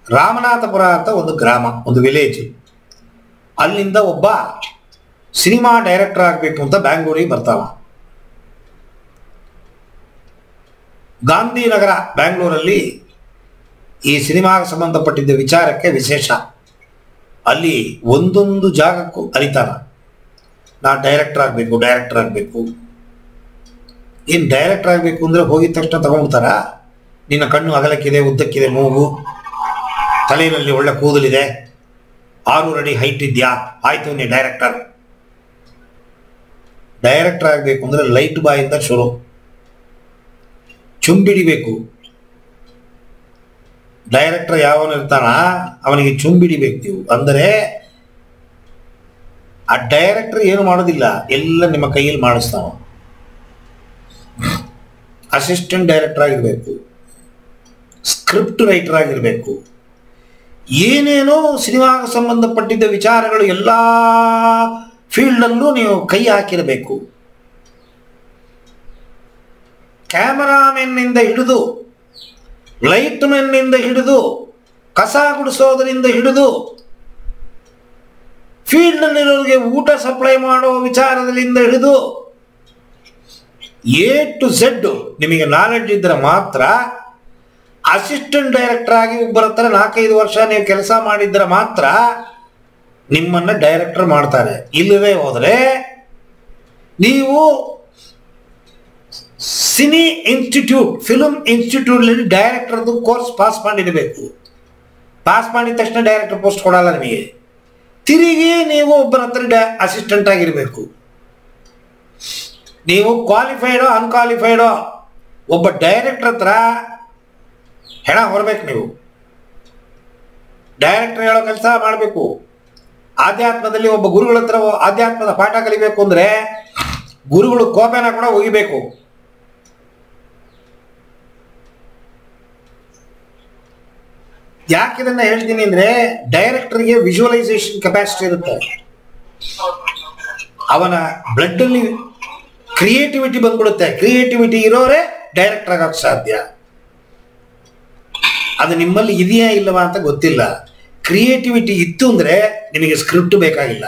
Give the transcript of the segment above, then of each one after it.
ರಾಮನಾಥಪುರ ಅಂತ ಒಂದು ಗ್ರಾಮ, ಒಂದು ವಿಲೇಜ್. ಅಲ್ಲಿಂದ ಒಬ್ಬ ಸಿನಿಮಾ ಡೈರೆಕ್ಟರ್ ಆಗಬೇಕು ಅಂತ ಬ್ಯಾಂಗ್ಳೂರಿಗೆ ಬರ್ತಾವ. ಗಾಂಧಿನಗರ ಬ್ಯಾಂಗ್ಳೂರಲ್ಲಿ ಈ ಸಿನಿಮಾಗೆ ಸಂಬಂಧಪಟ್ಟಿದ್ದ ವಿಚಾರಕ್ಕೆ ವಿಶೇಷ. ಅಲ್ಲಿ ಒಂದೊಂದು ಜಾಗಕ್ಕೂ ಅರಿತಾನ, ನಾ ಡೈರೆಕ್ಟರ್ ಆಗಬೇಕು. ಏನು ಡೈರೆಕ್ಟರ್ ಆಗಬೇಕು ಅಂದರೆ ಹೋಗಿದ ತಕ್ಷಣ ತಗೊಂಡ್ಬಿಡ್ತಾರ? ನಿನ್ನ ಕಣ್ಣು ಅಗಲಕ್ಕಿದೆ, ಉದ್ದಕ್ಕಿದೆ ಮೂಗು, ತಲೆಯಲ್ಲಿ ಒಳ್ಳೆ ಕೂದಲಿದೆ, 6 ಅಡಿ ಹೈಟ್ ಇದೆಯಾ, ಆಯ್ತು ನೀ ಡೈರೆಕ್ಟರ್. ಡೈರೆಕ್ಟರ್ ಆಗಬೇಕು ಅಂದರೆ ಲೈಟ್ ಬಾಯಿಂದ ಶುರು. ಚುಂಬಿಡಿಬೇಕು. ಡೈರೆಕ್ಟರ್ ಯಾವನು ಇರ್ತಾನ ಅವನಿಗೆ ಚುಂಬಿಡಿಬೇಕು ನೀವು. ಅಂದರೆ ಆ ಡೈರೆಕ್ಟರ್ ಏನು ಮಾಡೋದಿಲ್ಲ, ಎಲ್ಲ ನಿಮ್ಮ ಕೈಯಲ್ಲಿ ಮಾಡಿಸ್ತಾವ. ಅಸಿಸ್ಟೆಂಟ್ ಡೈರೆಕ್ಟರ್ ಆಗಿರಬೇಕು, ಸ್ಕ್ರಿಪ್ಟ್ ರೈಟರ್ ಆಗಿರಬೇಕು, ಏನೇನೋ ಸಿನಿಮಾಗೆ ಸಂಬಂಧಪಟ್ಟಿದ್ದ ವಿಚಾರಗಳು ಎಲ್ಲ ಫೀಲ್ಡಲ್ಲೂ ನೀವು ಕೈ ಹಾಕಿರಬೇಕು. ಕ್ಯಾಮರಾಮೆನ್ನಿಂದ ಹಿಡಿದು, ಲೈಟ್ ಮೆನ್ನಿಂದ ಹಿಡಿದು, ಕಸ ಗುಡಿಸೋದರಿಂದ ಹಿಡಿದು, ಫೀಲ್ಡ್ನಲ್ಲಿರೋರಿಗೆ ಊಟ ಸಪ್ಲೈ ಮಾಡೋ ವಿಚಾರದಲ್ಲಿಂದ ಹಿಡಿದು A to Z ನಿಮಗೆ ನಾಲೆಡ್ಜ್ ಇದ್ದರೆ ಮಾತ್ರ ಅಸಿಸ್ಟೆಂಟ್ ಡೈರೆಕ್ಟರ್ ಆಗಿ ಒಬ್ಬರ ಹತ್ರ 4-5 ವರ್ಷ ನೀವು ಕೆಲಸ ಮಾಡಿದ್ರೆ ಮಾತ್ರ ನಿಮ್ಮನ್ನು ಡೈರೆಕ್ಟರ್ ಮಾಡ್ತಾರೆ. ಇಲ್ಲವೇ ಹೋದರೆ ನೀವು ಸಿನಿ ಇನ್ಸ್ಟಿಟ್ಯೂಟ್, ಫಿಲ್ಮ್ ಇನ್ಸ್ಟಿಟ್ಯೂಟ್ನಲ್ಲಿ ಡೈರೆಕ್ಟರ್ದು ಕೋರ್ಸ್ ಪಾಸ್ ಮಾಡಿರಬೇಕು. ಪಾಸ್ ಮಾಡಿದ ತಕ್ಷಣ ಡೈರೆಕ್ಟರ್ ಪೋಸ್ಟ್ ಕೊಡಲ್ಲ ನಿಮಗೆ. ತಿರುಗಿ ನೀವು ಒಬ್ಬರ ಹತ್ರ ಅಸಿಸ್ಟೆಂಟ್ ಆಗಿರಬೇಕು. ನೀವು ಕ್ವಾಲಿಫೈಡೋ ಅನ್ಕ್ವಾಲಿಫೈಡೋ ಒಬ್ಬ ಡೈರೆಕ್ಟರ್ ಹತ್ರ ಹೆಣ ಹೊರಬೇಕು. ನೀವು ಡೈರೆಕ್ಟರ್ ಹೇಳೋ ಕೆಲಸ ಮಾಡಬೇಕು. ಆಧ್ಯಾತ್ಮದಲ್ಲಿ ಒಬ್ಬ ಗುರುಗಳ ಹತ್ರ ಆಧ್ಯಾತ್ಮದ ಪಾಠ ಕಲಿಬೇಕು ಅಂದರೆ ಗುರುಗಳು ಕೋಪೆನ ಕೂಡ ಒಗಿಬೇಕು. ಯಾಕೆ ಇದನ್ನ ಹೇಳ್ತೀನಿ ಅಂದ್ರೆ, ಡೈರೆಕ್ಟರ್ಗೆ ವಿಜುವಲೈಸೇಷನ್ ಕೆಪಾಸಿಟಿ ಇರುತ್ತೆ. ಅವನ ಬ್ಲಡ್ ಅಲ್ಲಿ ಕ್ರಿಯೇಟಿವಿಟಿ ಬಂದ್ಬಿಡುತ್ತೆ. ಕ್ರಿಯೇಟಿವಿಟಿ ಇರೋರೇ ಡೈರೆಕ್ಟರ್ ಆಗಕ್ಕೆ ಸಾಧ್ಯ. ಅದು ನಿಮ್ಮಲ್ಲಿ ಇದೆಯಾ ಇಲ್ಲವಾ ಅಂತ ಗೊತ್ತಿಲ್ಲ. ಕ್ರಿಯೇಟಿವಿಟಿ ಇತ್ತು ಅಂದ್ರೆ ನಿಮಗೆ ಸ್ಕ್ರಿಪ್ಟ್ ಬೇಕಾಗಿಲ್ಲ.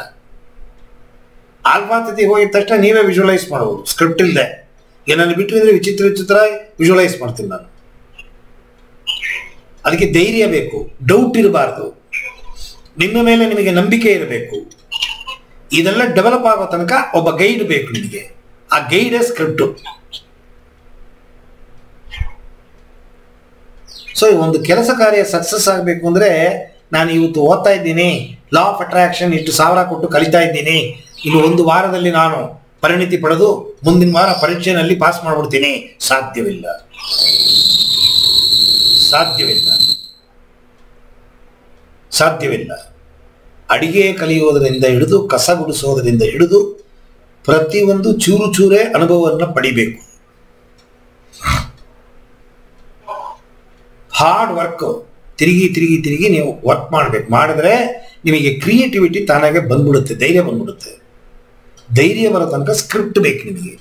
ಆಲ್ಫಾ ತಿಥಿ ಹೋಗಿದ ತಕ್ಷಣ ನೀವೇ ವಿಜುವಲೈಸ್ ಮಾಡಬಹುದು ಸ್ಕ್ರಿಪ್ಟ್ ಇಲ್ಲದೆ. ಏನನ್ನು ಬಿಟ್ಟರೆ ವಿಚಿತ್ರ ವಿಜುವಲೈಸ್ ಮಾಡ್ತೀನಿ ನಾನು. ಅದಕ್ಕೆ ಧೈರ್ಯ ಬೇಕು, ಡೌಟ್ ಇರಬಾರ್ದು, ನಿಮ್ಮ ಮೇಲೆ ನಿಮಗೆ ನಂಬಿಕೆ ಇರಬೇಕು. ಇದೆಲ್ಲ ಡೆವಲಪ್ ಆಗೋ ತನಕ ಒಬ್ಬ ಗೈಡ್ ಬೇಕು ನಿಮಗೆ. ಆ ಗೈಡೇ ಸ್ಕ್ರಿಪ್ಟು. ಸೊ ಒಂದು ಕೆಲಸ ಕಾರ್ಯ ಸಕ್ಸಸ್ ಆಗಬೇಕು ಅಂದರೆ, ನಾನು ಇವತ್ತು ಓದ್ತಾ ಇದ್ದೀನಿ, ಲಾ ಆಫ್ ಅಟ್ರಾಕ್ಷನ್ ಇಷ್ಟು 1000 ಕೊಟ್ಟು ಕಲಿತಾ ಇದ್ದೀನಿ, ಇನ್ನು 1 ವಾರದಲ್ಲಿ ನಾನು ಪರಿಣಿತಿ ಪಡೆದು ಮುಂದಿನ ವಾರ ಪರೀಕ್ಷೆಯಲ್ಲಿ ಪಾಸ್ ಮಾಡಿಬಿಡ್ತೀನಿ. ಸಾಧ್ಯವಿಲ್ಲ. ಅಡಿಗೆ ಕಲಿಯೋದರಿಂದ ಹಿಡಿದು, ಕಸ ಗುಡಿಸೋದರಿಂದ ಹಿಡಿದು ಪ್ರತಿಯೊಂದು ಚೂರೇ ಅನುಭವವನ್ನು ಪಡಿಬೇಕು. ಹಾರ್ಡ್ ವರ್ಕ್, ತಿರುಗಿ ನೀವು ವರ್ಕ್ ಮಾಡಬೇಕು. ಮಾಡಿದ್ರೆ ನಿಮಗೆ ಕ್ರಿಯೇಟಿವಿಟಿ ತಾನಾಗೆ ಬಂದ್ಬಿಡುತ್ತೆ, ಧೈರ್ಯ ಬಂದ್ಬಿಡುತ್ತೆ. ಧೈರ್ಯ ಬರೋ ತನಕ ಸ್ಕ್ರಿಪ್ಟ್ ಬೇಕು ನಿಮಗೆ.